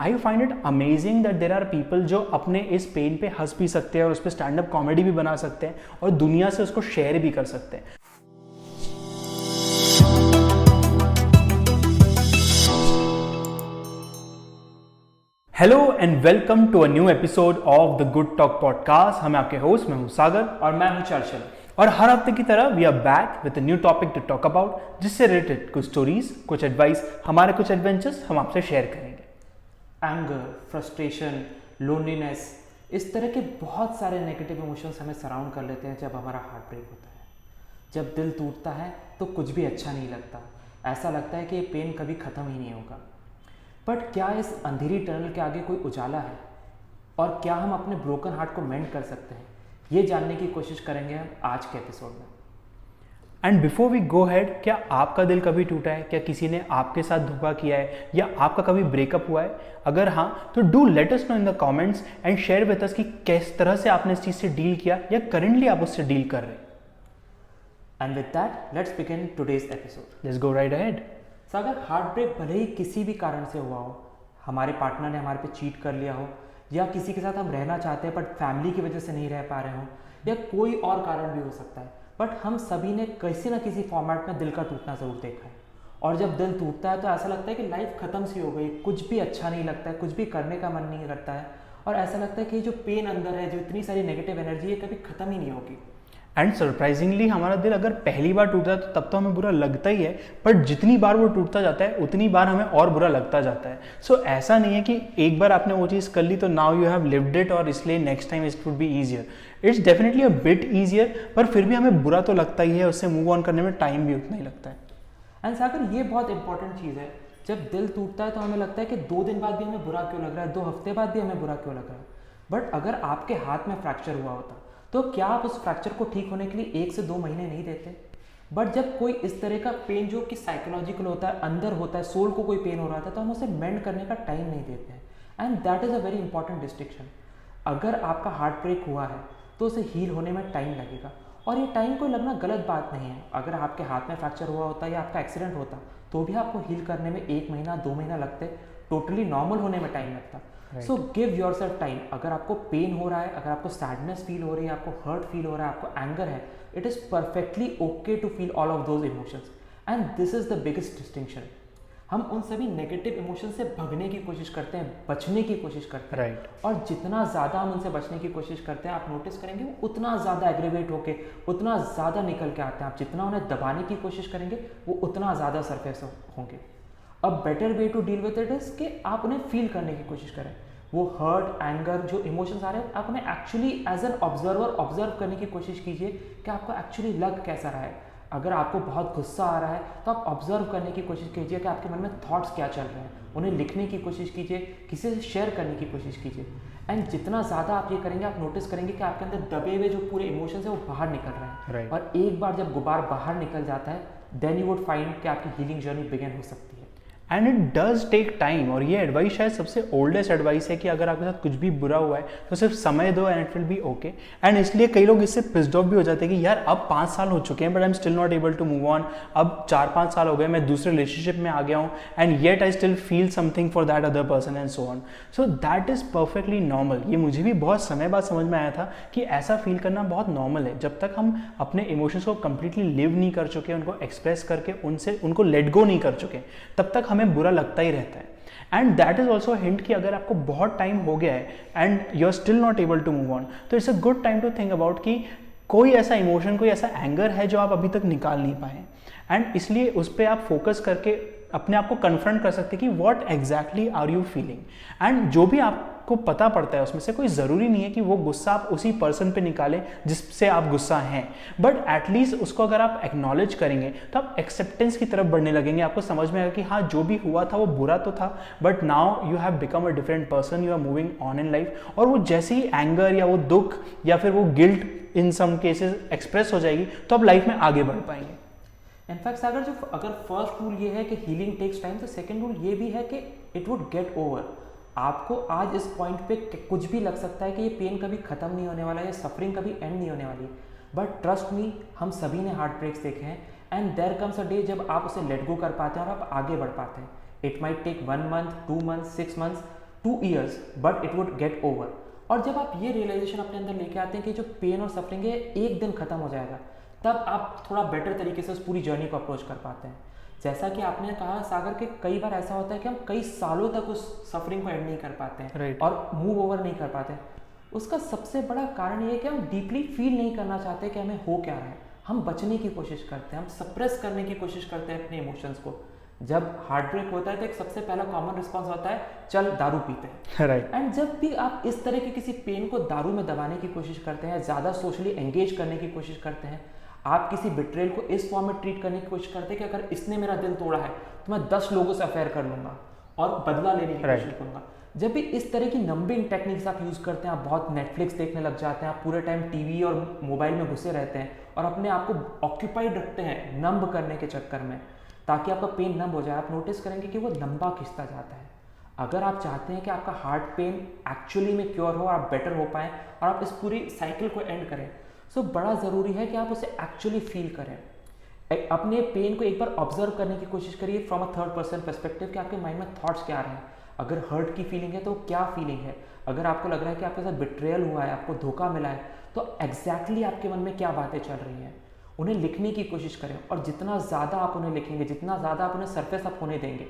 I find it amazing that there are people जो अपने इस पेन पे हंस भी सकते हैं और उस पर स्टैंड अप कॉमेडी भी बना सकते हैं और दुनिया से उसको शेयर भी कर सकते हैं. Hello and welcome to a new episode of the good talk podcast. हम आपके होस्ट, मैं हूं सागर और मैं हूं चर्चल. और हर हफ्ते की तरह we are back with a new topic to talk about, जिससे रिलेटेड कुछ स्टोरीज, कुछ एडवाइस, हमारे कुछ एडवेंचर्स हम आपसे शेयर करेंगे. एंगर, फ्रस्ट्रेशन, लोनलीनेस, इस तरह के बहुत सारे नेगेटिव इमोशंस हमें सराउंड कर लेते हैं जब हमारा हार्ट ब्रेक होता है. जब दिल टूटता है तो कुछ भी अच्छा नहीं लगता. ऐसा लगता है कि ये पेन कभी ख़त्म ही नहीं होगा. बट क्या इस अंधेरी टनल के आगे कोई उजाला है? और क्या हम अपने ब्रोकन हार्ट को मेंड कर सकते हैं? ये जानने की कोशिश करेंगे हम आज के एपिसोड में. And before we go ahead, क्या आपका दिल कभी टूटा है? क्या किसी ने आपके साथ धोखा किया है या आपका कभी ब्रेकअप हुआ है? अगर हाँ, तो do let us know in the comments and share with us कि किस तरह से आपने इस चीज़ से डील किया या करेंटली आप उससे डील कर रहे हैं. And with that let's begin today's episode. Let's go right ahead. तो अगर हार्ट ब्रेक भले ही किसी भी कारण से हुआ हो, हमारे पार्टनर ने हमारे पे चीट कर लिया हो, या किसी के साथ हम रहना चाहते हैं बट फैमिली की वजह से नहीं रह पा रहे हो, या कोई और कारण भी हो सकता है, बट हम सभी ने किसी ना किसी फॉर्मेट में दिल का टूटना ज़रूर देखा है. और जब दिल टूटता है तो ऐसा लगता है कि लाइफ ख़त्म सी हो गई, कुछ भी अच्छा नहीं लगता है, कुछ भी करने का मन नहीं करता है, और ऐसा लगता है कि जो पेन अंदर है, जो इतनी सारी नेगेटिव एनर्जी है, कभी ख़त्म ही नहीं होगी. एंड सरप्राइजिंगली हमारा दिल अगर पहली बार टूटता है तो तब तो हमें बुरा लगता ही है, बट जितनी बार वो टूटता जाता है उतनी बार हमें और बुरा लगता जाता है. सो ऐसा नहीं है कि एक बार आपने वो चीज़ कर ली तो now you have lived it और इसलिए next time it would be easier. It's definitely a bit easier, पर फिर भी हमें बुरा तो लगता ही है, उससे मूव ऑन करने में टाइम भी उतना ही लगता है. एंड सागर, ये बहुत इंपॉर्टेंट चीज़ है. जब दिल टूटता है तो हमें लगता है कि 2 दिन बाद भी हमें बुरा क्यों लग रहा है, 2 हफ्ते बाद भी हमें बुरा क्यों लग रहा है. बट अगर आपके हाथ में फ्रैक्चर हुआ होता तो क्या आप उस फ्रैक्चर को ठीक होने के लिए 1 से 2 महीने नहीं देते? बट जब कोई इस तरह का पेन जो कि साइकोलॉजिकल होता है, अंदर होता है, सोल को कोई पेन हो रहा था, तो हम उसे मेंड करने का टाइम नहीं देते हैं. And that is a very important distinction. अगर आपका हार्ट ब्रेक हुआ है तो उसे हील होने में टाइम लगेगा, और ये टाइम कोई लगना गलत बात नहीं है. अगर आपके हाथ में फ्रैक्चर हुआ होता या आपका एक्सीडेंट होता तो भी आपको हील करने में 1 महीना 2 महीना लगते, टोटली नॉर्मल होने में टाइम लगता. So give your self time. अगर आपको पेन हो रहा है, अगर आपको सैडनेस फील हो रही है, आपको हर्ट फील हो रहा है, आपको एंगर है, it is perfectly okay to feel all of those emotions. And this is the biggest distinction. हम उन सभी नेगेटिव इमोशन से भगने की कोशिश करते हैं, बचने की कोशिश करते हैं. Right. और जितना ज़्यादा हम उनसे बचने की कोशिश करते हैं, आप नोटिस करेंगे वो उतना ज़्यादा एग्रीवेट होके, उतना ज़्यादा निकल के आते हैं. आप जितना उन्हें दबाने की कोशिश करेंगे वो उतना ज़्यादा सरफेस होंगे. A better way to deal with it is कि आप उन्हें फील करने की कोशिश करें. वो हर्ट, एंगर, जो इमोशंस आ रहे हैं, आप उन्हें actually as an observer observe करने की कोशिश कीजिए कि आपको एक्चुअली लग कैसा रहा है. अगर आपको बहुत गुस्सा आ रहा है तो आप ऑब्जर्व करने की कोशिश कीजिए कि आपके मन में थॉट्स क्या चल रहे हैं. उन्हें लिखने की कोशिश कीजिए, किसी से शेयर करने की कोशिश कीजिए. एंड जितना ज़्यादा आप ये करेंगे, आप नोटिस करेंगे कि आपके अंदर दबे हुए जो पूरे इमोशंस हैं वो बाहर निकल रहे हैं. Right. और एक बार जब गुबार बाहर निकल जाता है, देन यू वुड फाइंड कि आपकी हीलिंग जर्नी बिगिन हो सकती है. And it does take time. और ये एडवाइस शायद सबसे ओल्डेस्ट एडवाइस है कि अगर आपके साथ कुछ भी बुरा हुआ है तो सिर्फ समय दो and it will B okay. And इसलिए कई लोग इससे पिस्ड ऑफ भी हो जाते हैं कि यार अब 5 साल हो चुके हैं but I am still not able to move on. अब 4-5 साल हो गए, मैं दूसरे रिलेशनशिप में आ गया हूँ and yet I still feel something for that other person and so on. So that is perfectly normal. ये मुझे भी बहुत समय बाद समझ में आया था कि ऐसा फील करना बहुत नॉर्मल है. जब तक हम अपने इमोशंस को कंप्लीटली लिव नहीं कर चुके, उनको एक्सप्रेस करके उनको लेट गो नहीं कर चुके, तब तक हमें बुरा लगता ही रहता है. And that is also hint कि अगर आपको बहुत टाइम हो गया है and you are still not able to move on, तो it's a good time to think about कि कोई ऐसा इमोशन, कोई ऐसा एंगर है जो आप अभी तक निकाल नहीं पाए. एंड इसलिए उस पर आप फोकस करके अपने आप को कन्फ्रंट कर सकते कि what exactly are you feeling. And जो भी आपको पता पड़ता है उसमें से कोई ज़रूरी नहीं है कि वो गुस्सा आप उसी पर्सन पे निकालें जिससे आप गुस्सा हैं, बट एटलीस्ट उसको अगर आप एक्नॉलेज करेंगे तो आप एक्सेप्टेंस की तरफ बढ़ने लगेंगे. आपको समझ में आएगा कि हाँ, जो भी हुआ था वो बुरा तो था, but now you have become a different person, you are moving on in life. और वो जैसे ही एंगर या वो दुख या फिर वो गिल्ट इन सम केसेस एक्सप्रेस हो जाएगी तो आप लाइफ में आगे बढ़ पाएंगे. इनफैक्ट सागर, अगर फर्स्ट रूल ये है कि हीलिंग टेक्स टाइम, तो सेकंड रूल ये भी है कि इट वुड गेट ओवर. आपको आज इस पॉइंट पे कुछ भी लग सकता है कि ये पेन कभी ख़त्म नहीं होने वाला है, ये सफरिंग कभी एंड नहीं होने वाली, बट ट्रस्ट मी, हम सभी ने हार्ट ब्रेक्स देखे हैं. And there comes a day जब आप उसे लेट गो कर पाते हैं और आप आगे बढ़ पाते हैं. It might take 1 month, 2 month, 6 months, 2 years but it would get over. और जब आप ये रियलाइजेशन अपने अंदर लेके आते हैं कि जो पेन और सफरिंग है एक दिन खत्म हो जाएगा, तब आप थोड़ा बेटर तरीके से उस पूरी जर्नी को अप्रोच कर पाते हैं। जैसा कि आपने कहा सागर कि कई बार ऐसा होता है कि हम कई सालों तक उस सफरिंग को एंड नहीं कर पाते हैं और मूव ओवर नहीं कर पाते। उसका सबसे बड़ा कारण ये है कि हम डीपली फील नहीं करना चाहते कि हमें हो क्या रहा है। हम बचने की कोशिश करते हैं, हम सप्रेस करने की कोशिश करते हैं अपने इमोशंस को। जब हार्ट ब्रेक होता है तो एक सबसे पहला कॉमन रिस्पॉन्स होता है चल दारू पीते हैं, राइट। एंड जब भी आप इस तरह के किसी पेन को दारू में दबाने की कोशिश करते हैं, ज़्यादा सोशली एंगेज करने की कोशिश करते हैं, आप किसी बिट्रेल को इस फॉर्म में ट्रीट करने की कोशिश करते हैं कि अगर इसने मेरा दिल तोड़ा है तो मैं 10 लोगों से अफेयर कर लूँगा और बदला लेने की कोशिश करूँगा। जब भी इस तरह की नंबिंग टेक्निक्स आप यूज़ करते हैं, आप बहुत नेटफ्लिक्स देखने लग जाते हैं, आप पूरे टाइम टीवी और मोबाइल में घुसे रहते हैं और अपने आप को ऑक्यूपाइड रखते हैं नंब करने के चक्कर में ताकि आपका पेन नंब हो जाए, आप नोटिस करेंगे कि वो लंबा खिंचता जाता है। अगर आप चाहते हैं कि आपका हार्ट पेन एक्चुअली में क्योर हो, आप बेटर हो पाएँ और आप इस पूरी साइकिल को एंड करें, सो बड़ा ज़रूरी है कि आप उसे एक्चुअली फील करें। अपने पेन को एक बार ऑब्जर्व करने की कोशिश करिए from a third person perspective कि आपके माइंड में थॉट्स क्या आ रहे हैं। अगर हर्ट की फीलिंग है तो क्या फीलिंग है, अगर आपको लग रहा है कि आपके साथ बिट्रेयल हुआ है, आपको धोखा मिला है, तो एग्जैक्टली आपके मन में क्या बातें चल रही हैं, उन्हें लिखने की कोशिश करें। और जितना ज़्यादा आप उन्हें लिखेंगे, जितना ज़्यादा आप उन्हें सरफेस अप होने देंगे,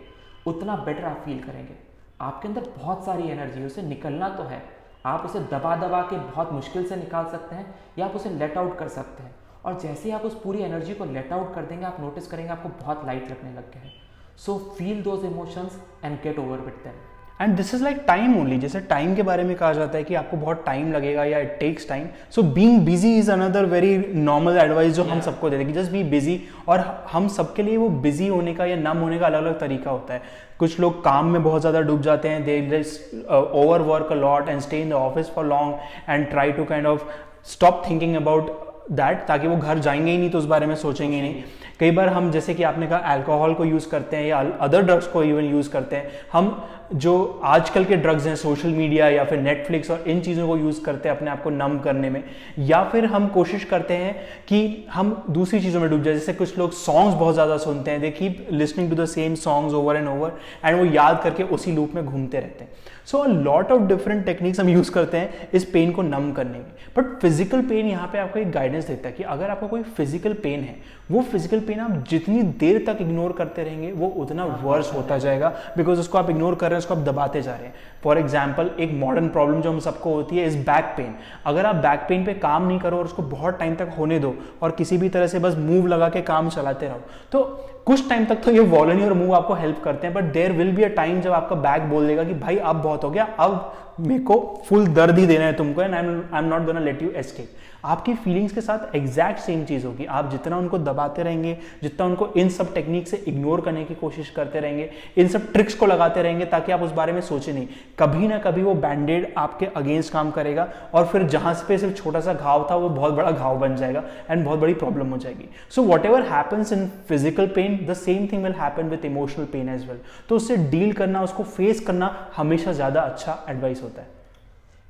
उतना बेटर आप फील करेंगे। आपके अंदर बहुत सारी एनर्जी है, उसे निकलना तो है। आप उसे दबा दबा के बहुत मुश्किल से निकाल सकते हैं या आप उसे लेट आउट कर सकते हैं। और जैसे ही आप उस पूरी एनर्जी को लेट आउट कर देंगे, आप नोटिस करेंगे आपको बहुत लाइट लगने लग गया है। So feel those emotions and get over with them. And this is like time only. जैसे टाइम के बारे में कहा जाता है कि आपको बहुत टाइम लगेगा या it takes time, so being busy is another very normal advice जो हम सबको देते हैं कि जस्ट बी बिजी। और हम सबके लिए वो बिजी होने का या नम होने का अलग अलग तरीका होता है। कुछ लोग काम में बहुत ज़्यादा डूब जाते हैं, they just over work a lot and stay in the office for long and try to kind of stop thinking about that, ताकि वो घर जाएंगे ही नहीं तो उस बारे में सोचेंगे ही नहीं। कई बार हम, जैसे कि आपने कहा, अल्कोहल को यूज़ करते हैं या अदर ड्रग्स को इवन यूज़ करते हैं। हम जो आजकल के ड्रग्स हैं, सोशल मीडिया या फिर नेटफ्लिक्स और इन चीज़ों को यूज़ करते हैं अपने आप को नम करने में, या फिर हम कोशिश करते हैं कि हम दूसरी चीज़ों में डूब जाए। जैसे कुछ लोग सॉन्ग्स बहुत ज़्यादा सुनते हैं, they keep listening to the same songs over and over and वो याद करके उसी लूप में घूमते रहते हैं। So a lot of different techniques हम यूज़ करते हैं इस पेन को नम करने में। बट फिजिकल पेन यहाँ पे आपको एक गाइडेंस देता है कि अगर आपको कोई फिजिकल पेन है, वो फिजिकल पेन आप जितनी देर तक इग्नोर करते रहेंगे वो उतना वर्स होता जाएगा, बिकॉज उसको आप इग्नोर कर रहे हैं, उसको आप दबाते जा रहे हैं। फॉर एग्जाम्पल, एक मॉडर्न प्रॉब्लम जो हम सबको होती है इस बैक पेन। अगर आप बैक पेन पे काम नहीं करो और उसको बहुत टाइम तक होने दो और किसी भी तरह से बस मूव लगा के काम चलाते रहो, तो कुछ टाइम तक तो ये वॉलनी और मूव आपको हेल्प करते हैं। But there will be a time जब आपका बैक बोल देगा कि भाई अब बहुत हो गया, अब मेरे को फुल दर्द ही देना है तुमको, and I am not gonna let you escape. आपकी फीलिंग्स के साथ एग्जैक्ट सेम चीज़ होगी। आप जितना उनको दबाते रहेंगे, जितना उनको इन सब टेक्निक से इग्नोर करने की कोशिश करते रहेंगे, इन सब ट्रिक्स को लगाते रहेंगे ताकि आप उस बारे में सोचें नहीं, कभी ना कभी वो बैंडेड आपके अगेंस्ट काम करेगा और फिर जहाँ पे सिर्फ छोटा सा घाव था वो बहुत बड़ा घाव बन जाएगा एंड बहुत बड़ी प्रॉब्लम हो जाएगी। So whatever happens in physical pain, the same thing will happen with emotional pain as well. तो उससे डील करना, उसको फेस करना हमेशा ज़्यादा अच्छा एडवाइस होता है।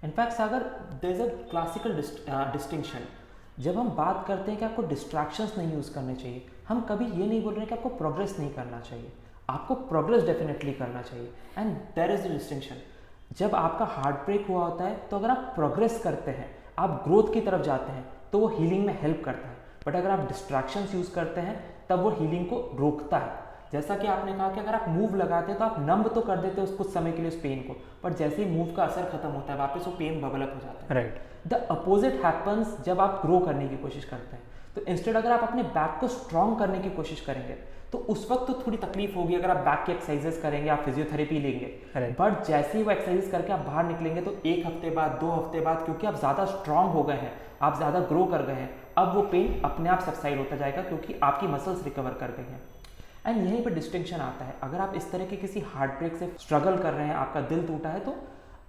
In fact Sagar, there is a classical distinction. जब हम बात करते हैं कि आपको डिस्ट्रैक्शंस नहीं यूज़ करने चाहिए, हम कभी ये नहीं बोल रहे कि आपको प्रोग्रेस नहीं करना चाहिए। आपको प्रोग्रेस डेफिनेटली करना चाहिए, and there is the distinction. जब आपका हार्ट ब्रेक हुआ होता है तो अगर आप प्रोग्रेस करते हैं, आप ग्रोथ की तरफ जाते हैं, तो वो हीलिंग में हेल्प करता है। बट अगर आप डिस्ट्रैक्शंस यूज़ करते हैं तब वो हीलिंग को रोकता है। जैसा कि आपने कहा कि अगर आप मूव लगाते हैं तो आप नंब तो कर देते हैं उस कुछ समय के लिए उस पेन को, बट जैसे ही मूव का असर खत्म होता है वापस वो पेन बबल अप हो जाता है। राइट। द अपोजिट हैपन्स जब आप ग्रो करने की कोशिश करते हैं। तो इंस्टेड अगर आप अपने बैक को स्ट्रॉन्ग करने की कोशिश करेंगे तो उस वक्त तो थोड़ी तकलीफ होगी, अगर आप बैक की एक्सरसाइजेस करेंगे, आप फिजियोथेरेपी लेंगे, बट जैसे ही वो एक्सरसाइज करके आप बाहर निकलेंगे तो 1 हफ्ते बाद, 2 हफ्ते बाद, क्योंकि आप ज़्यादा स्ट्रांग हो गए हैं, आप ज़्यादा ग्रो कर गए हैं, अब वो पेन अपने आप सबसाइड होता जाएगा क्योंकि आपकी मसल्स रिकवर कर गई हैं। एंड यहीं पर डिस्टिंक्शन आता है। अगर आप इस तरह के किसी हार्ट ब्रेक से स्ट्रगल कर रहे हैं, आपका दिल टूटा है, तो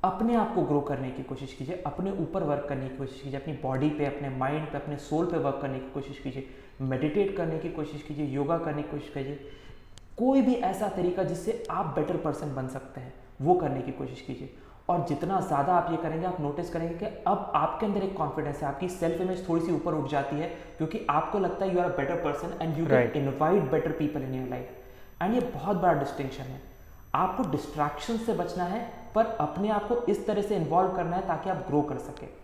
अपने आप को ग्रो करने की कोशिश कीजिए, अपने ऊपर वर्क करने की कोशिश कीजिए, अपनी बॉडी पे, अपने माइंड पे, अपने सोल पे वर्क करने की कोशिश कीजिए, मेडिटेट करने की कोशिश कीजिए, योगा करने की कोशिश कीजिए। कोई भी ऐसा तरीका जिससे आप बेटर पर्सन बन सकते हैं वो करने की कोशिश कीजिए। और जितना ज़्यादा आप ये करेंगे, आप नोटिस करेंगे कि अब आपके अंदर एक कॉन्फिडेंस है, आपकी सेल्फ इमेज थोड़ी सी ऊपर उठ जाती है क्योंकि आपको लगता है you are a better person and you can invite better people in your life. And ये बहुत बड़ा डिस्टिंक्शन है। आपको डिस्ट्रैक्शन से बचना है, पर अपने आप को इस तरह से इन्वॉल्व करना है ताकि आप ग्रो कर सके।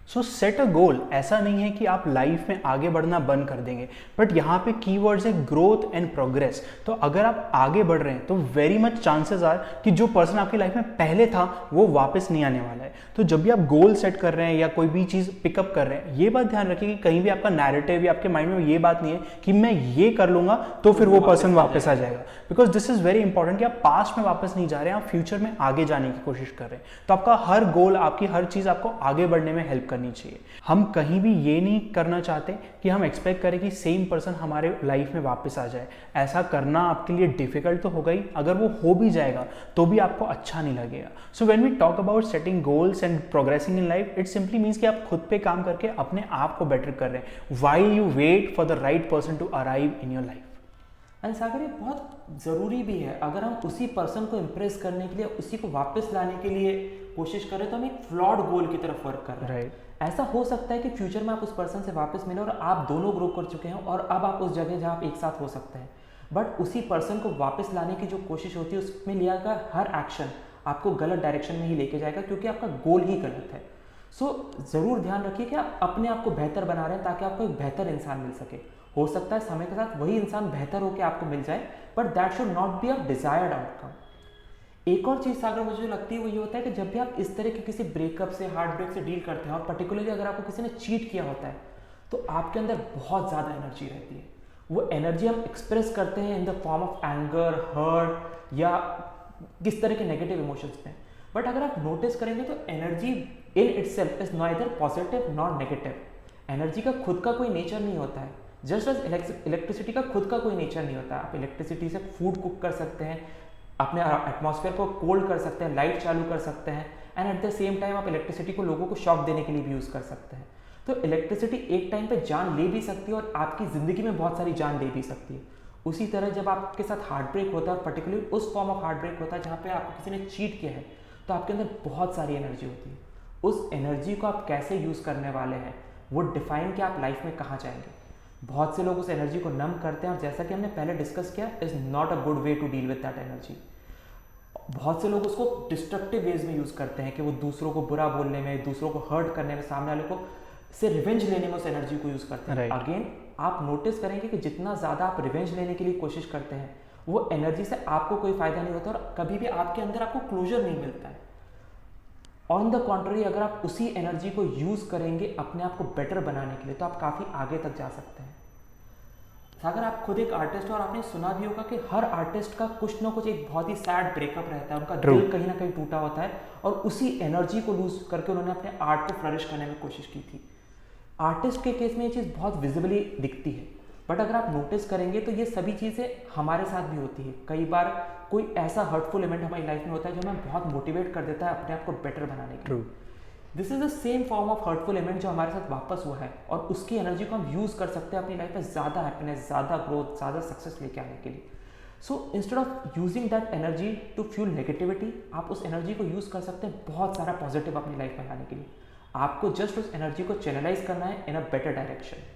सो सेट अ गोल। ऐसा नहीं है कि आप लाइफ में आगे बढ़ना बंद कर देंगे, बट यहाँ पे कीवर्ड्स है ग्रोथ एंड प्रोग्रेस। तो अगर आप आगे बढ़ रहे हैं तो वेरी मच चांसेस आर कि जो पर्सन आपकी लाइफ में पहले था वो वापस नहीं आने वाला है। तो जब भी आप गोल सेट कर रहे हैं या कोई भी चीज़ पिकअप कर रहे हैं, ये बात ध्यान रखिए कि कहीं भी आपका नैरेटिव या आपके माइंड में ये बात नहीं है कि मैं ये कर लूंगा तो फिर वो पर्सन वापस आ जाएगा। Because this is very important कि आप पास्ट में वापस नहीं जा रहे हैं, आप फ्यूचर में आगे जाने की कोशिश कर रहे हैं। तो आपका हर गोल, आपकी हर चीज़ आपको आगे बढ़ने में हेल्प करनी चाहिए। हम कहीं भी ये नहीं करना चाहते कि हम एक्सपेक्ट करें कि सेम पर्सन हमारे लाइफ में वापस आ जाए। ऐसा करना आपके लिए डिफिकल्ट तो होगा ही, अगर वो हो भी जाएगा तो भी आपको अच्छा नहीं लगेगा। So when we talk about setting goals and progressing in life, it simply means कि आप खुद पे काम करके अपने आप को बेटर कर रहे हैं while you wait for the right person to arrive in your life. And Sagar, ये बहुत ज़रूरी भी है। अगर हम उसी पर्सन को इम्प्रेस करने के लिए, उसी को वापस लाने के लिए कोशिश करें तो हम एक फ्लॉड गोल की तरफ वर्क कर रहे हैं। राइट। ऐसा हो सकता है कि फ्यूचर में आप उस पर्सन से वापस मिले और आप दोनों ग्रो कर चुके हैं और अब आप उस जगह जहाँ आप एक साथ हो सकते हैं, बट उसी पर्सन को वापस लाने की जो कोशिश होती है उसमें लिया गया हर एक्शन आपको गलत डायरेक्शन में ही लेके जाएगा, क्योंकि आपका गोल ही गलत है। सो ज़रूर ध्यान रखिए कि आप अपने आप को बेहतर बना रहे हैं ताकि आपको एक बेहतर इंसान मिल सके। हो सकता है समय के साथ वही इंसान बेहतर होकर आपको मिल जाए, but that should not be a desired outcome. एक और चीज़ सागर मुझे जो लगती है वो ये होता है कि जब भी आप इस तरह के किसी ब्रेकअप से, हार्ट ब्रेक से डील करते हैं, और पर्टिकुलरली अगर आपको किसी ने चीट किया होता है, तो आपके अंदर बहुत ज़्यादा एनर्जी रहती है। वो एनर्जी हम एक्सप्रेस करते हैं in the form of anger, hurt या किस तरह के नेगेटिव इमोशंस में। बट अगर आप नोटिस करेंगे तो energy in itself is neither positive not negative. Energy का खुद का कोई नेचर नहीं होता है, जस्ट एज इलेक्ट्रिसिटी का खुद का कोई नेचर नहीं होता। आप इलेक्ट्रिसिटी से फूड कुक कर सकते हैं, अपने एटमॉस्फेयर को कोल्ड कर सकते हैं, लाइट चालू कर सकते हैं, and at the same time आप इलेक्ट्रिसिटी को लोगों को शॉक देने के लिए भी यूज़ कर सकते हैं। तो इलेक्ट्रिसिटी एक टाइम पे जान ले भी सकती है और आपकी ज़िंदगी में बहुत सारी जान दे भी सकती है। उसी तरह जब आपके साथ हार्ट ब्रेक होता है, और पर्टिकुलरली उस फॉर्म ऑफ हार्ट ब्रेक होता है जहाँ पे आपको किसी ने चीट किया है, तो आपके अंदर बहुत सारी एनर्जी होती है। उस एनर्जी को आप कैसे यूज़ करने वाले हैं वो डिफाइन कि आप लाइफ में कहाँ जाएंगे। बहुत से लोग उस एनर्जी को नम करते हैं, और जैसा कि हमने पहले डिस्कस किया, is not a good way to deal with that energy. बहुत से लोग उसको डिस्ट्रक्टिव वेज में यूज़ करते हैं कि वो दूसरों को बुरा बोलने में, दूसरों को हर्ट करने में, सामने वाले को से रिवेंज लेने में उस एनर्जी को यूज़ करते हैं। अगेन आप नोटिस करेंगे कि जितना ज़्यादा आप रिवेंज लेने के लिए कोशिश करते हैं, वो एनर्जी से आपको कोई फ़ायदा नहीं होता और कभी भी आपके अंदर आपको क्लोजर नहीं मिलता है। ऑन द कॉन्ट्ररी, अगर आप उसी एनर्जी को यूज़ करेंगे अपने आप को बेटर बनाने के लिए, तो आप काफ़ी आगे तक जा सकते हैं। सागर, आप खुद एक आर्टिस्ट हो और आपने सुना भी होगा कि हर आर्टिस्ट का कुछ ना कुछ एक बहुत ही सैड ब्रेकअप रहता है, उनका दिल कहीं ना कहीं टूटा होता है, और उसी एनर्जी को लूज करके उन्होंने अपने आर्ट को फ्लरिश करने में कोशिश की थी। आर्टिस्ट के केस में ये चीज़ बहुत विजिबली दिखती है, बट अगर आप नोटिस करेंगे तो ये सभी चीज़ें हमारे साथ भी होती है। कई बार कोई ऐसा हर्टफुल इवेंट हमारी लाइफ में होता है जो हमें बहुत मोटिवेट कर देता है अपने आप को बेटर बनाने के लिए। This is the same form of hurtful event जो हमारे साथ वापस हुआ है, और उसकी एनर्जी को हम यूज़ कर सकते हैं अपनी लाइफ में ज़्यादा हैप्पीनेस, ज़्यादा ग्रोथ, ज़्यादा सक्सेस लेके आने के लिए। So instead of using that energy to fuel negativity, आप उस एनर्जी को यूज़ कर सकते हैं बहुत सारा पॉजिटिव अपनी लाइफ में लाने के लिए। आपको जस्ट उस एनर्जी को चैनलाइज करना है इन अ बेटर डायरेक्शन।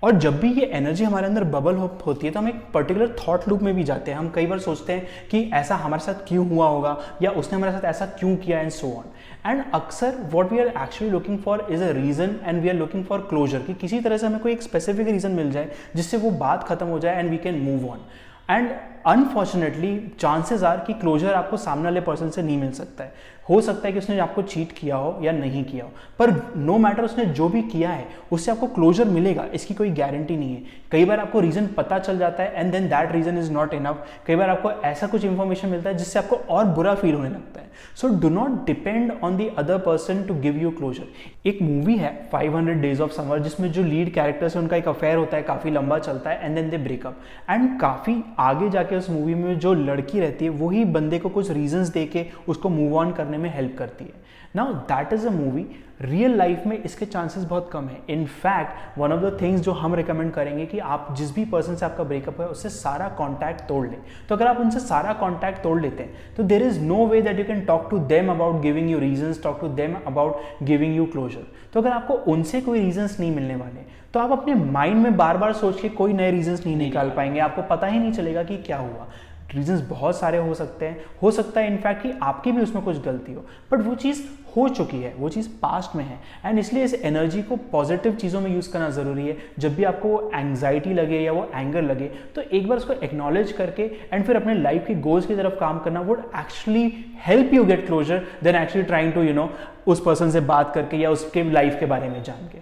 और जब भी ये एनर्जी हमारे अंदर बबल होती है तो हम एक पर्टिकुलर थॉट लूप में भी जाते हैं। हम कई बार सोचते हैं कि ऐसा हमारे साथ क्यों हुआ होगा, या उसने हमारे साथ ऐसा क्यों किया, एंड सो ऑन। एंड अक्सर what we are actually looking for is a reason, and we are looking for closure, कि किसी तरह से हमें कोई एक स्पेसिफिक रीजन मिल जाए जिससे वो बात खत्म हो जाए and we can move on. And unfortunately chances are कि क्लोजर आपको सामने वाले पर्सन से नहीं मिल सकता है। हो सकता है कि उसने आपको चीट किया हो या नहीं किया हो, पर नो मैटर उसने जो भी किया है उससे आपको क्लोजर मिलेगा, इसकी कोई गारंटी नहीं है। कई बार आपको रीज़न पता चल जाता है and then that reason is not enough. कई बार आपको ऐसा कुछ इन्फॉर्मेशन मिलता है जिससे आपको और बुरा फील होने लगता है। So do not depend on the other person to give you closure. एक मूवी है 500 डेज ऑफ समर, जिसमें जो लीड कैरेक्टर्स है उनका एक अफेयर होता है, काफ़ी लंबा चलता है, and then they breakup. And काफ़ी आगे जाके उस मूवी में जो लड़की रहती है वही बंदे को कुछ रीजंस दे के उसको मूव ऑन करने में हेल्प करती है। Now that is a movie. Real life में इसके चांसेस बहुत कम है। In fact one of the things जो हम रिकमेंड करेंगे कि आप जिस भी पर्सन से आपका ब्रेकअप है उससे सारा कॉन्टैक्ट तोड़ लें। तो अगर आप उनसे सारा कॉन्टैक्ट तोड़ लेते हैं तो there is no way that you can talk to them about giving you reasons, talk to them about giving you closure. तो अगर आपको उनसे कोई रीजंस नहीं मिलने वाले तो आप अपने माइंड में बार बार सोच के कोई नए रीजंस नहीं निकाल पाएंगे, आपको पता ही नहीं चलेगा कि क्या हुआ। रीजंस बहुत सारे हो सकते हैं, हो सकता है इनफैक्ट कि आपकी भी उसमें कुछ गलती हो, बट वो चीज़ हो चुकी है, वो चीज़ पास्ट में है। एंड इसलिए इस एनर्जी को पॉजिटिव चीज़ों में यूज़ करना ज़रूरी है। जब भी आपको वो एंग्जाइटी लगे या वो एंगर लगे तो एक बार उसको एक्नॉलेज करके एंड फिर अपने लाइफ की गोल्स की तरफ काम करना would actually help you get closure then actually trying to उस पर्सन से बात करके या उसके लाइफ के बारे में जान के।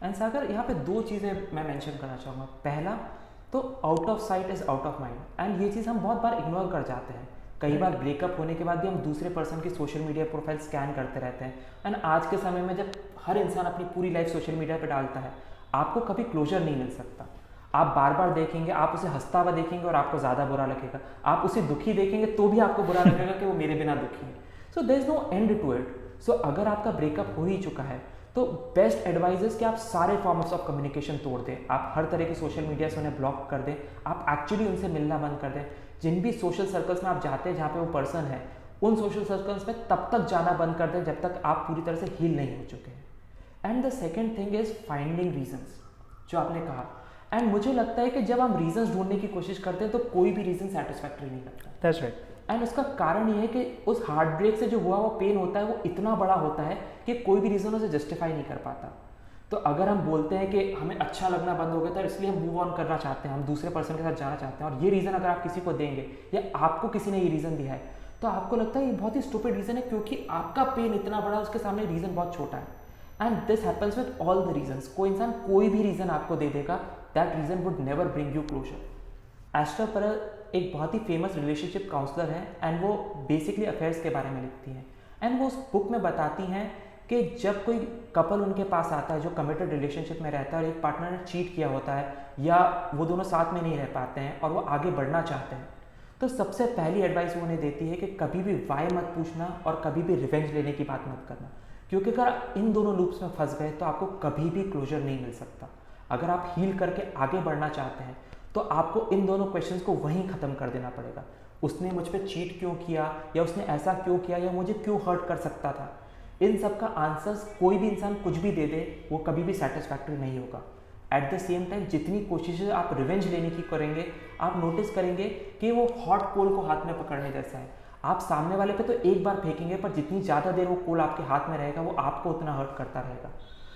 एंड सागर, यहाँ पे दो चीज़ें मैं मेंशन करना चाहूँगा। पहला तो out of site is out of mind, and ये चीज़ हम बहुत बार इग्नोर कर जाते हैं। कई बार ब्रेकअप होने के बाद भी हम दूसरे पर्सन की सोशल मीडिया प्रोफाइल स्कैन करते रहते हैं। एंड आज के समय में जब हर इंसान अपनी पूरी लाइफ सोशल मीडिया पर डालता है, आपको कभी क्लोजर नहीं मिल सकता। आप बार बार देखेंगे, आप उसे हंसता हुआ देखेंगे और आपको ज़्यादा बुरा लगेगा। आप उसे दुखी देखेंगे तो भी आपको बुरा लगेगा कि वो मेरे बिना दुखी है। So there is no end to it. So अगर आपका ब्रेकअप हो ही चुका है तो बेस्ट एडवाइस है कि आप सारे फॉर्म्स ऑफ कम्युनिकेशन तोड़ दें। आप हर तरह के सोशल मीडिया से उन्हें ब्लॉक कर दें। आप एक्चुअली उनसे मिलना बंद कर दें। जिन भी सोशल सर्कल्स में आप जाते हैं जहाँ पे वो पर्सन है, उन सोशल सर्कल्स में तब तक जाना बंद कर दें जब तक आप पूरी तरह से हील नहीं हो चुके हैं। And the second thing is finding reasons, जो आपने कहा। एंड मुझे लगता है कि जब हम रीजंस ढूंढने की कोशिश करते हैं तो कोई भी रीजन सेटिस्फैक्टरी नहीं लगता। That's right. एंड उसका कारण ये है कि उस हार्ट ब्रेक से जो हुआ वो पेन होता है, वो इतना बड़ा होता है कि कोई भी रीज़न उसे जस्टिफाई नहीं कर पाता। तो अगर हम बोलते हैं कि हमें अच्छा लगना बंद हो गया था इसलिए हम मूव ऑन करना चाहते हैं, हम दूसरे पर्सन के साथ जाना चाहते हैं, और ये रीज़न अगर आप किसी को देंगे या आपको किसी ने ये रीज़न दिया है तो आपको लगता है ये बहुत ही स्टूपिड रीज़न है क्योंकि आपका पेन इतना बड़ा है, उसके सामने रीज़न बहुत छोटा है। And this happens with all the reasons. कोई इंसान कोई भी रीज़न आपको दे देगा, that reason would never bring you closure. Esther Perel एक बहुत ही फेमस रिलेशनशिप काउंसलर है एंड वो बेसिकली अफेयर्स के बारे में लिखती हैं। एंड वो उस बुक में बताती हैं कि जब कोई कपल उनके पास आता है जो कमिटेड रिलेशनशिप में रहता है और एक पार्टनर ने चीट किया होता है या वो दोनों साथ में नहीं रह पाते हैं और वो आगे बढ़ना चाहते हैं, तो सबसे पहली एडवाइस वो उन्हें देती है कि कभी भी वाई मत पूछना और कभी भी रिवेंज लेने की बात मत करना, क्योंकि अगर इन दोनों लूप्स में फंस गए तो आपको कभी भी क्लोजर नहीं मिल सकता। अगर आप हील करके आगे बढ़ना चाहते हैं तो आपको इन दोनों क्वेश्चंस को वहीं ख़त्म कर देना पड़ेगा। उसने मुझ पर चीट क्यों किया, या उसने ऐसा क्यों किया, या मुझे क्यों हर्ट कर सकता था, इन सब का आंसर्स कोई भी इंसान कुछ भी दे दे वो कभी भी सेटिस्फैक्टरी नहीं होगा। एट द सेम टाइम जितनी कोशिशें आप रिवेंज लेने की करेंगे, आप नोटिस करेंगे कि वो हॉट कोल को हाथ में पकड़ने जैसा है। आप सामने वाले पे तो एक बार फेंकेंगे पर जितनी ज़्यादा देर वो कोल आपके हाथ में रहेगा वो आपको उतना हर्ट करता रहेगा।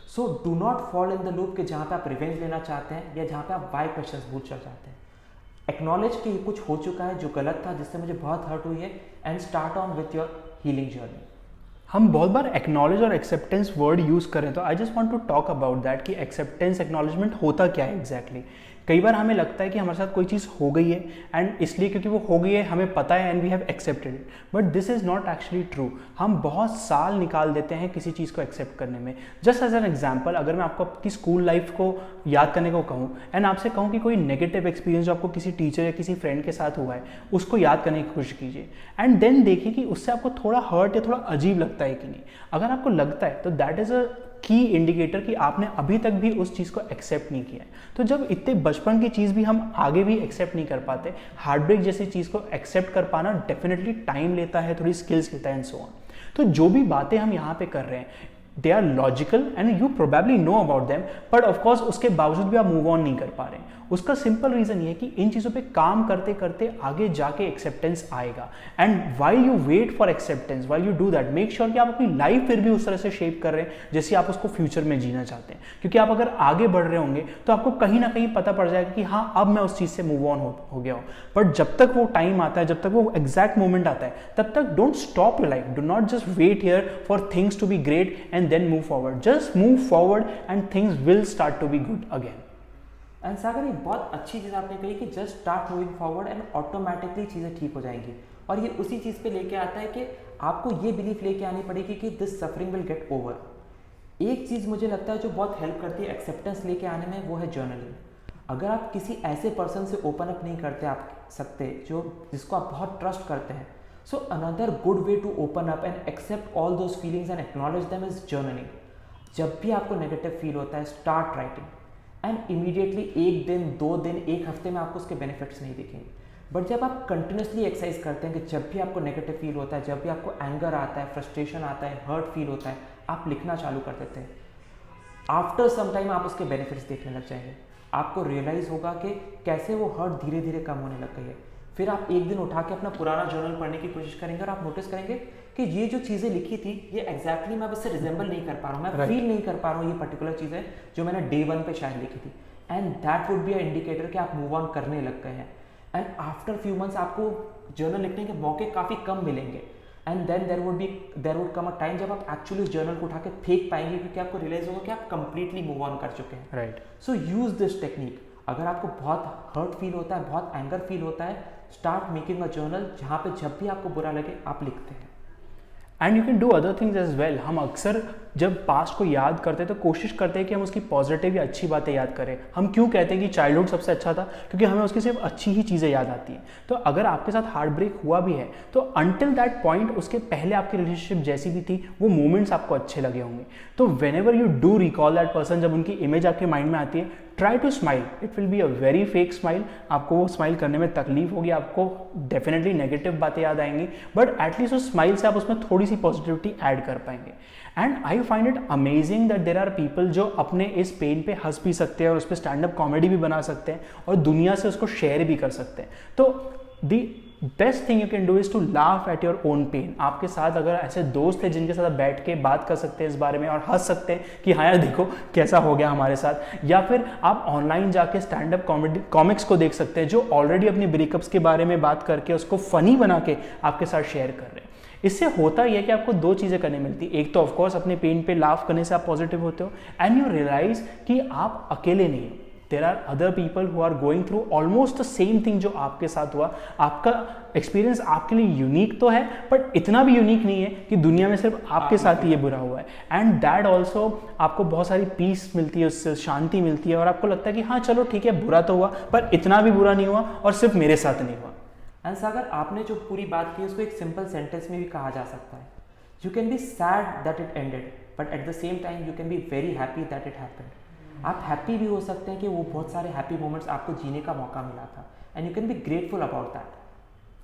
सो do not fall in the loop कि जहाँ पे आप रिवेंज लेना चाहते हैं या जहाँ पे आप वाई क्वेश्चंस पूछना चाहते हैं। एक्नॉलेज कि कुछ हो चुका है जो गलत था, जिससे मुझे बहुत हर्ट हुई है, and start on with your healing journey. हम बहुत बार एक्नॉलेज और एक्सेप्टेंस वर्ड यूज़ करें तो I just want to talk about that कि एक्सेप्टेंस एक्नॉलेजमेंट होता क्या है एग्जैक्टली। कई बार हमें लगता है कि हमारे साथ कोई चीज़ हो गई है एंड इसलिए क्योंकि वो हो गई है हमें पता है and we have accepted it, but this is not actually true. हम बहुत साल निकाल देते हैं किसी चीज़ को एक्सेप्ट करने में। जस्ट एज एन एग्जाम्पल, अगर मैं आपको आपकी स्कूल लाइफ को याद करने को कहूँ एंड आपसे कहूँ कि कोई नेगेटिव एक्सपीरियंस जो आपको किसी टीचर या किसी फ्रेंड के साथ हुआ है उसको याद करने की कोशिश कीजिए एंड देन देखिए कि उससे आपको थोड़ा हर्ट या थोड़ा अजीब लगता है कि नहीं। अगर आपको लगता है तो दैट इज़ अ की इंडिकेटर कि आपने अभी तक भी उस चीज़ को एक्सेप्ट नहीं किया है। तो जब इतने बचपन की चीज़ भी हम आगे भी एक्सेप्ट नहीं कर पाते, हार्ट ब्रेक जैसी चीज़ को एक्सेप्ट कर पाना डेफिनेटली टाइम लेता है, थोड़ी स्किल्स लेता है एंड सो ऑन। तो जो भी बातें हम यहाँ पे कर रहे हैं they are logical and you probably know about them, but of course उसके बावजूद भी आप मूव ऑन नहीं कर पा रहे हैं। उसका सिंपल रीज़न ये है कि इन चीज़ों पे काम करते करते आगे जाके एक्सेप्टेंस आएगा। And while you wait for acceptance, while you do that, make sure कि आप अपनी लाइफ फिर भी उस तरह से शेप कर रहे हैं जैसे आप उसको फ्यूचर में जीना चाहते हैं। क्योंकि आप अगर आगे बढ़ रहे होंगे तो आपको कहीं ना कहीं पता पड़ जाएगा कि हाँ अब मैं उस चीज़ से मूव ऑन हो गया हूँ। बट जब तक वो टाइम आता है, जब तक वो एग्जैक्ट मोमेंट आता है, तब तक don't stop your life, do not just wait here for things to be great and then move forward. Just move forward and things will start to be good again. And Sagar, ये बहुत अच्छी चीज़ आपने कही कि just start moving forward and automatically चीज़ें ठीक हो जाएंगी। और ये उसी चीज़ पे लेके आता है कि आपको ये बिलीफ लेके आनी पड़ेगी कि this suffering will get over. एक चीज़ मुझे लगता है जो बहुत हेल्प करती है एक्सेप्टेंस लेके आने में, वो है जर्नलिंग। अगर आप किसी ऐसे पर्सन से ओपन अप नहीं करते आप सकते जिसको आप बहुत ट्रस्ट करते हैं, so another good way to open up and accept all those feelings and acknowledge them is journaling. जब भी आपको नेगेटिव फील होता है, स्टार्ट राइटिंग एंड इमीडिएटली 1 दिन 2 दिन 1 हफ्ते में आपको उसके बेनिफिट्स नहीं दिखेंगे। बट जब आप कंटिन्यूसली एक्सरसाइज करते हैं कि जब भी आपको नेगेटिव फील होता है, जब भी आपको एंगर आता है, फ्रस्ट्रेशन आता है, हर्ट फील होता है, आप लिखना चालू कर देते हैं। आफ्टर सम टाइम आप उसके बेनिफिट्स देखने लग जाएंगे। आपको रियलाइज़ होगा कि कैसे वो हर्ट धीरे धीरे कम होने लग गई है। फिर आप एक दिन उठा के अपना पुराना जर्नल पढ़ने की कोशिश करेंगे और आप नोटिस करेंगे कि ये जो चीज़ें लिखी थी ये एग्जैक्टली मैं अब इससे रिजेंबल नहीं कर पा रहा हूँ, मैं फील नहीं कर पा रहा हूँ ये पर्टिकुलर चीज़ है जो मैंने डे 1 पे शायद लिखी थी। And that would be a indicator कि आप मूव ऑन करने लग गए हैं। एंड आफ्टर फ्यू मंथ्स आपको जर्नल लिखने के मौके काफ़ी कम मिलेंगे। And then there would come a time जब आप एक्चुअली उस जर्नल को उठा के फेंक पाएंगे, क्योंकि आपको रियलाइज होगा कि आप कंप्लीटली मूव ऑन कर चुके हैं। Right. So use this technique. अगर आपको बहुत हर्ट फील होता है, बहुत एंगर फील होता है, स्टार्ट मेकिंग अ जर्नल जहाँ पे जब भी आपको बुरा लगे आप लिखते हैं। And you can do other things as well. हम अक्सर जब पास्ट को याद करते हैं तो कोशिश करते हैं कि हम उसकी पॉजिटिव या अच्छी बातें याद करें। हम क्यों कहते हैं कि चाइल्डहुड सबसे अच्छा था? क्योंकि हमें उसकी सिर्फ अच्छी ही चीज़ें याद आती हैं। तो अगर आपके साथ हार्ट ब्रेक हुआ भी है तो अंटिल दैट पॉइंट उसके पहले आपकी रिलेशनशिप जैसी भी थी वो मोमेंट्स आपको अच्छे लगे होंगे। तो whenever you do recall that person, जब उनकी इमेज आपके माइंड में आती है, try to smile. It will be a very fake smile. आपको वो स्माइल करने में तकलीफ होगी, आपको डेफिनेटली नेगेटिव बातें याद आएंगी, बट एटलीस्ट उस स्माइल से आप उसमें थोड़ी सी पॉजिटिविटी ऐड कर पाएंगे। And I find it amazing that there are people जो अपने इस पेन पे हंस भी सकते हैं और उस पर स्टैंड अप कॉमेडी भी बना सकते हैं और दुनिया से उसको शेयर भी कर सकते हैं। तो the best thing you can do is to laugh at your own pain. आपके साथ अगर ऐसे दोस्त हैं जिनके साथ बैठ के बात कर सकते हैं इस बारे में और हंस सकते हैं कि हाँ यार देखो कैसा हो गया हमारे साथ, या फिर आप ऑनलाइन जाके स्टैंड अप कॉमिक्स को देख सकते हैं जो ऑलरेडी अपनी ब्रेकअप्स के बारे में बात करके उसको फनी बना के आपके साथ शेयर कर रहे हैं। इससे होता ही है कि आपको दो चीज़ें करने मिलती। एक तो ऑफकोर्स अपने पेन पे लाफ करने से आप पॉजिटिव होते हो एंड यू रियलाइज कि आप अकेले नहीं हो। There are other people who are going through almost the same thing जो आपके साथ हुआ। आपका एक्सपीरियंस आपके लिए यूनिक तो है बट इतना भी यूनिक नहीं है कि दुनिया में सिर्फ आपके साथ ही ये बुरा हुआ है। एंड दैट ऑल्सो आपको बहुत सारी पीस मिलती है, उससे शांति मिलती है और आपको लगता है कि हाँ चलो ठीक है बुरा तो हुआ पर इतना भी बुरा नहीं हुआ और सिर्फ मेरे साथ नहीं हुआ। एंड सागर, आपने जो पूरी बात की उसको एक सिंपल सेंटेंस में भी कहा जा सकता है। You can be sad that it ended but at the same time you can be very happy that it happened. आप हैप्पी भी हो सकते हैं कि वो बहुत सारे हैप्पी मोमेंट्स आपको जीने का मौका मिला था and you can be grateful about that.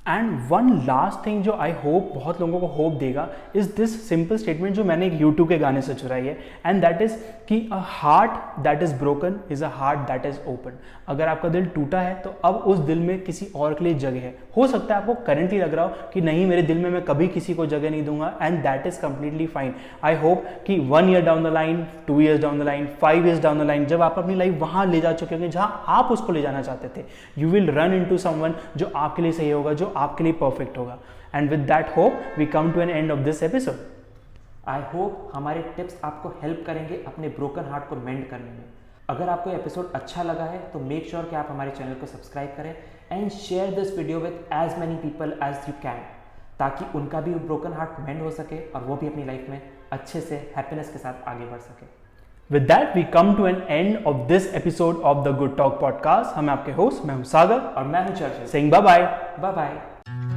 And one last thing जो आई होप बहुत लोगों को होप देगा इज दिस सिंपल स्टेटमेंट जो मैंने एक यूट्यूब के गाने से चुराई है, एंड दैट इज कि a heart that is broken is a heart that is open. अगर आपका दिल टूटा है तो अब उस दिल में किसी और के लिए जगह है। हो सकता है आपको करेंटली लग रहा हो कि नहीं मेरे दिल में मैं कभी किसी को जगह नहीं दूंगा, and that is completely fine. I hope कि 1 year down the line, 2 years down the line, 5 years down the line, जब आप अपनी लाइफ वहां ले जा चुके होंगे जहां आप उसको ले जाना चाहते थे, you will run into someone जो आपके लिए सही होगा, जो आपके लिए परफेक्ट होगा। And with that hope we come to an end of this episode. I hope हमारे टिप्स आपको हेल्प करेंगे अपने ब्रोकन हार्ट को मेंड करने में। अगर आपको एपिसोड अच्छा लगा है तो मेक श्योर कि आप हमारे चैनल को सब्सक्राइब करें and share this video with as many people as you can, ताकि उनका भी ब्रोकन हार्ट मेंड हो सके और वो भी अपनी लाइफ में अच्छे से हैप्पीनेस के साथ आगे बढ़ सके। With that, we come to an end of this episode of the Good Talk podcast. हम आपके होस्ट, मैं हूं सागर और मैं हूं Churchill, saying bye bye. Bye bye.